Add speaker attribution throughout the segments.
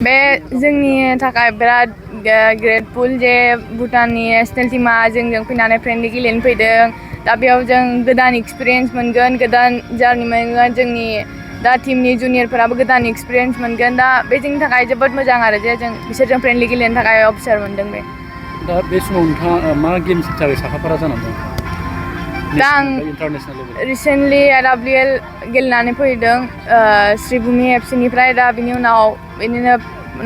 Speaker 1: बे जोंनि थाखाय बिराद ग्रेटफुल जे भुटाननि नेशनेल टीमा जोंजों फैनानै फ्रेन्डलि गेलेनो फैदों। दा बेयाव जों गोदान एक्सपिरियेन्स मोनगोन, गोदान जार्नि मोनगोन। जोंनि दा टीमनि जुनियरफोराबो गोदान एक्सपिरियेन्स मोनगोन। दा बे जोंनि थाखाय जोबोद मोजां आरो जे जों बिसोरजों फ्रेन्डलि गेलेनो थाखाय अफिसार मोनदों बे।
Speaker 2: दा बे समाव नोंथाङा मा गेम्सनि थाखाय साखाफारा जानानै दं?
Speaker 1: दा आं रिसेन्टलि RWL गेलेनानै फैदों श्रीभूमि एफसीनिफ्राय। दा बिनि उनाव बिदिनो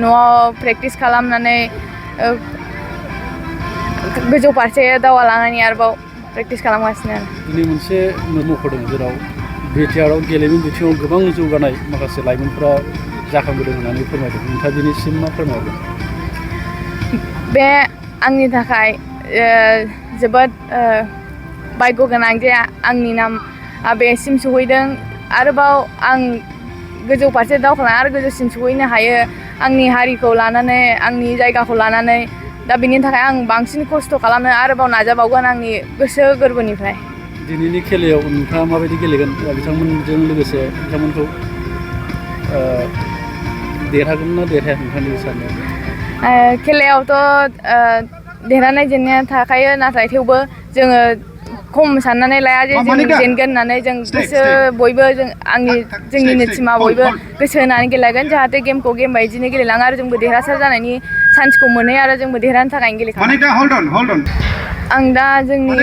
Speaker 1: न'आव प्रेक्टिस खालामनानै गोजौ फारसे दावगालांनायनि आरोबाव प्रेक्टिस खालामगासिनो आरो।
Speaker 2: दिनै मोनसे मख'दों जेराव बिटिआरआव गेलेमु बिथिङाव गोबां जौगानाय माखासे लाइमोनफोरा जाखांबोदों होननानै फोरमायदों। नोंथाङा बेनिसिम मा फोरमायगोन?
Speaker 1: बे आंनि थाखाय जोबोद भाग्य गोनां जे आंनि नामआ बेसिम सहैदों। आरोबाव आं गोजौ फारसे दावखोलांना आरो गोजौसिम सहैनो हायो आंनि हारिखौ लानानै, आंनि जायगाखौ लानानै। दा बिनि थाखाय आं बांसिन खस्थ' खालामनो आरोबाव नाजाबावगोन आंनि गोसो गोरबोनिफ्राय।
Speaker 2: दिनैनि खेलायाव नोंथाङा माबायदि गेलेगोन? बिथांमोनजों लोगोसे बिथांमोनखौ देरहागोन ना देरहाया नोंथांनि साननायाव?
Speaker 1: खेलायावथ' देरहानाय जेननाया थाखायो, नाथाय थेवबो जोङो खम साननानै लाया जे जों जेनगोन होननानै। जों गोसो बयबो जोंनिनो टीमा बयबो गोसो होनानै गेलेगोन, जाहाथे गेमखौ गेम बायदिनो गेलेलाङो आरो जोंबो देरहासार जानायनि चान्सखौ मोनो आरो जोंबो देरहानो थाखायनो गेलेखागोन। आं दा जोंनि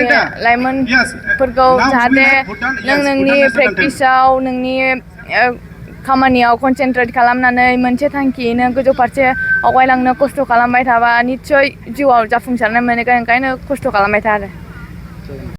Speaker 1: लाइमोनफोरखौ जाहाथे नोंनि प्रेक्टिसाव, नोंनि खामानियाव कनसेन्ट्रेट खालामनानै मोनसे थांखियैनो गोजौ फारसे आवगायलांनो खस्थ' खालामबाय थाबा निस्सय जिउआव जाफुंसारनाय मोनगोन। ओंखायनो खस्थ' खालामबाय था आरो।